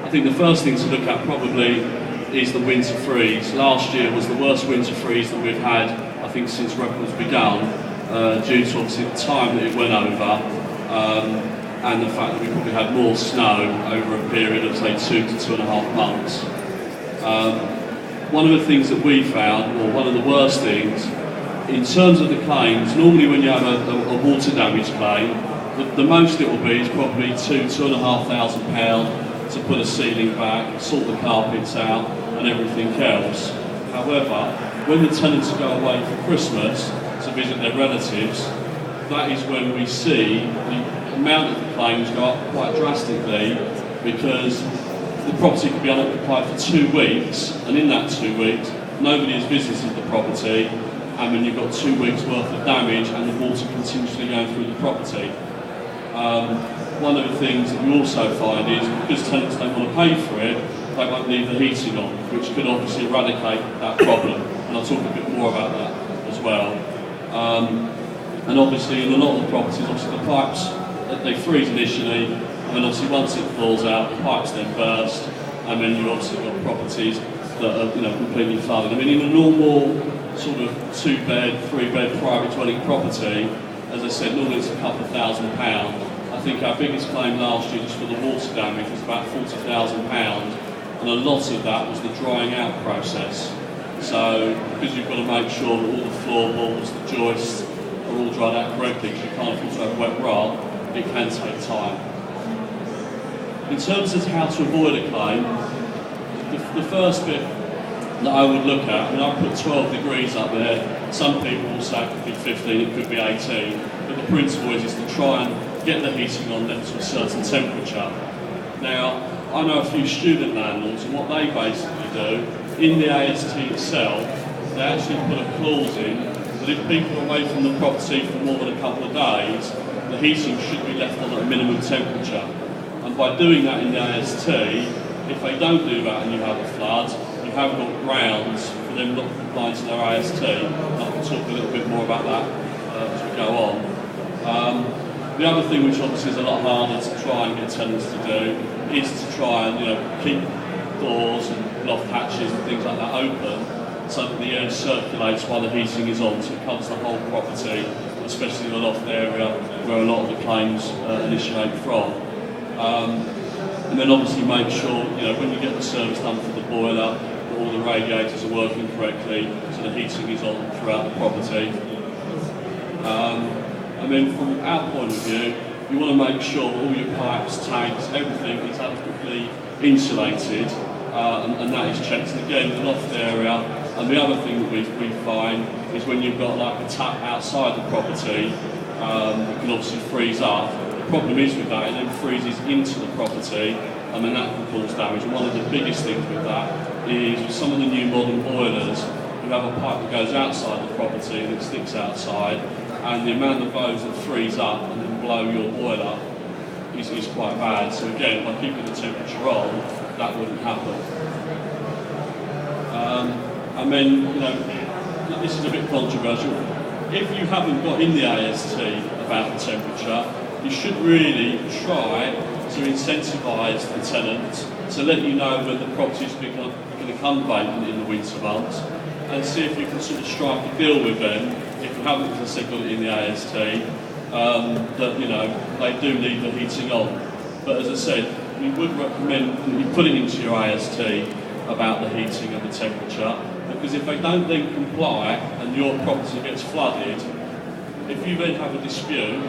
I think the first thing to look at probably is the winter freeze. Last year was the worst winter freeze that we've had, I think, since records begun, due to obviously the time that it went over, and the fact that we probably had more snow over a period of, say, 2 to 2.5 months. One of the things that we found, or one of the worst things, in terms of the claims, normally when you have a water damage claim, the most it will be is probably £2,500 to put a ceiling back, sort the carpets out and everything else. However, when the tenants go away for Christmas to visit their relatives, that is when we see the amount of the claims go up quite drastically, because the property could be unoccupied for 2 weeks, and in that 2 weeks nobody has visited the property, and when you've got 2 weeks worth of damage and the water continuously going through the property. One of the things that you also find is, because tenants don't want to pay for it, they won't leave the heating on, which could obviously eradicate that problem, and I'll talk a bit more about that as well. And obviously in a lot of the properties, obviously the pipes, they freeze initially, and then obviously once it thaws out, the pipes then burst, and then you've obviously got properties that are, completely flooded. I mean, in a normal sort of 2-bed, 3-bed private dwelling property, as I said, normally it's a couple of £1,000s. I think our biggest claim last year just for the water damage was about £40,000, and a lot of that was the drying out process. So, because you've got to make sure that all the floorboards, the joists are all dried out correctly, because you can't afford to have wet rug, it can take time. In terms of how to avoid a claim, the first bit that I would look at, I put 12 degrees up there. Some people will say it could be 15, it could be 18, but the principle is to try and get the heating on then to a certain temperature. Now, I know a few student landlords, and what they basically do, in the AST itself, they actually put a clause in that if people are away from the property for more than a couple of days, the heating should be left on at a minimum temperature. And by doing that in the AST, if they don't do that and you have a flood, you have got grounds for them not complying to their AST. And I can talk a little bit more about that as we go on. The other thing, which obviously is a lot harder to try and get tenants to do, is to try and keep doors and loft hatches and things like that open, so that the air circulates while the heating is on, so it covers the whole property, especially in the loft area where a lot of the claims initiate from. And then obviously make sure, when you get the service done for the boiler, that all the radiators are working correctly, so the heating is on throughout the property. And then from our point of view, you want to make sure all your pipes, tanks, everything is adequately insulated, and that is checked. And again, the loft area. And the other thing that we find is when you've got like a tap outside the property, it can obviously freeze up. The problem is with that, it then freezes into the property, and then that can cause damage. And one of the biggest things with that is with some of the new modern boilers, you have a pipe that goes outside the property and it sticks outside, and the amount of those that freeze up and then blow your boiler is quite bad. So again, by keeping the temperature on, that wouldn't happen. And then, this is a bit controversial. If you haven't got in the AST about the temperature, you should really try to incentivise the tenants to let you know when the property is going to become vacant in the winter months, and see if you can sort of strike a deal with them, if you haven't, as I said, got it in the AST, that they do need the heating on. But as I said, we would recommend that you put it into your AST about the heating and the temperature, because if they don't then comply and your property gets flooded, if you then have a dispute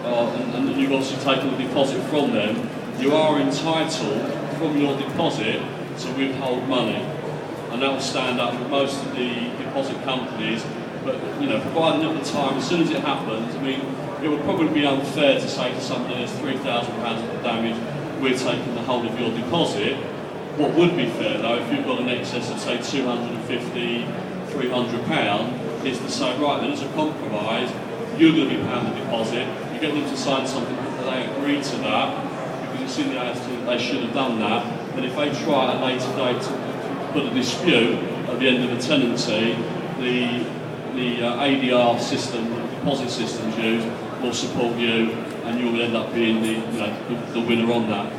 and you've obviously taken a deposit from them, you are entitled from your deposit to withhold money, and that will stand up with most of the deposit companies. But providing at the time, as soon as it happens, it would probably be unfair to say to somebody there's £3,000 of damage, we're taking the whole of your deposit. What would be fair though, if you've got an excess of say £250, £300, is to say, right then, as a compromise, you're going to be paying the deposit, you get them to sign something that they agree to that, because it's in the AST that they should have done that, and if they try at a later date to put a dispute at the end of the tenancy, the ADR system, the deposit systems used, will support you, and you'll end up being the winner on that.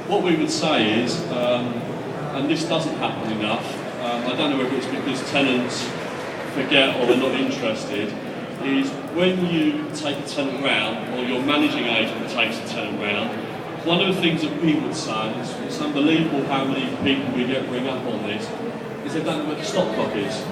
what we would say is, and this doesn't happen enough, I don't know whether it's because tenants forget or they're not interested, is when you take a tenant round, or your managing agent takes a tenant round, one of the things that we would say, and it's unbelievable how many people we get ring up on this, is they don't know where the stopcock is.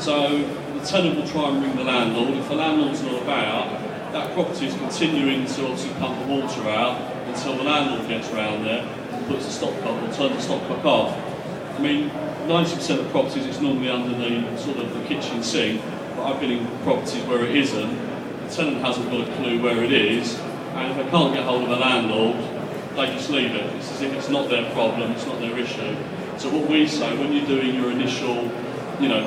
So the tenant will try and ring the landlord. If the landlord's not about, that property is continuing to obviously pump the water out until the landlord gets around there and puts the stopcock or turns the stopcock off. I mean, 90% of properties it's normally under the sort of the kitchen sink, but I've been in properties where it isn't. The tenant hasn't got a clue where it is, and if they can't get hold of the landlord, they just leave it. It's as if it's not their problem, it's not their issue. So what we say, when you're doing your initial,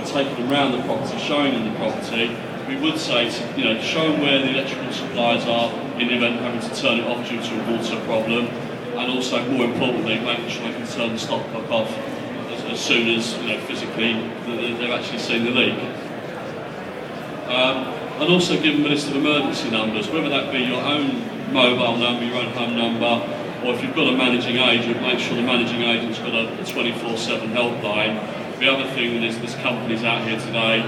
taking them around the property, showing them the property, we would say to, show them where the electrical supplies are in the event of having to turn it off due to a water problem, and also, more importantly, making sure they can turn the stopcock off as soon as, physically they've actually seen the leak. And also give them a list of emergency numbers, whether that be your own mobile number, your own home number, or if you've got a managing agent, make sure the managing agent's got a 24/7 helpline. The other thing, there's companies out here today,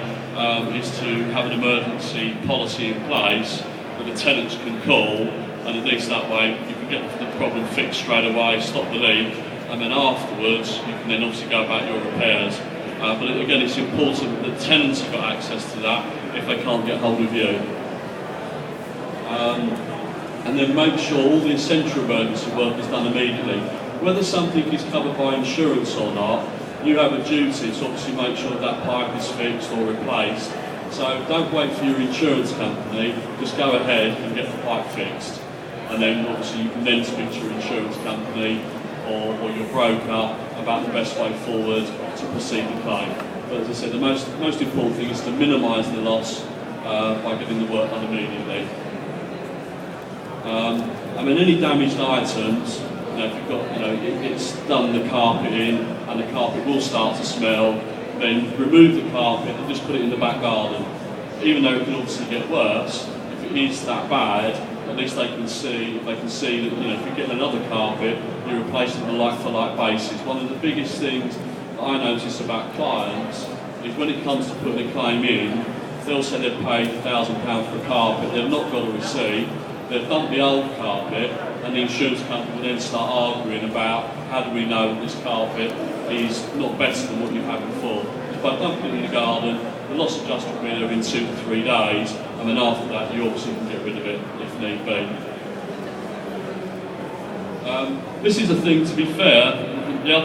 is to have an emergency policy in place that the tenants can call, and at least that way you can get the problem fixed straight away, stop the leak, and then afterwards you can then obviously go about your repairs. But again, it's important that tenants have got access to that if they can't get hold of you. And then make sure all the essential emergency work is done immediately. Whether something is covered by insurance or not, you have a duty to obviously make sure that pipe is fixed or replaced. So don't wait for your insurance company, just go ahead and get the pipe fixed. And then obviously you can then speak to your insurance company or your broker about the best way forward to proceed the claim. But as I said, the most important thing is to minimise the loss by getting the work done immediately. Any damaged items, if you've got, it's done the carpet in and the carpet will start to smell, then remove the carpet and just put it in the back garden. Even though it can obviously get worse, if it is that bad, at least they can see that, if you're getting another carpet, you're replacing it on a like-for-like basis. One of the biggest things that I notice about clients is when it comes to putting a claim in, they'll say they've paid £1,000 for a carpet, they've not got a receipt, they've dumped the old carpet, and the insurance company will then start arguing about how do we know that this carpet is not better than what you've had before. If by dumping it in the garden, the loss adjuster will be there in 2 to 3 days, and then after that you obviously can get rid of it if need be. This is a thing, to be fair, the other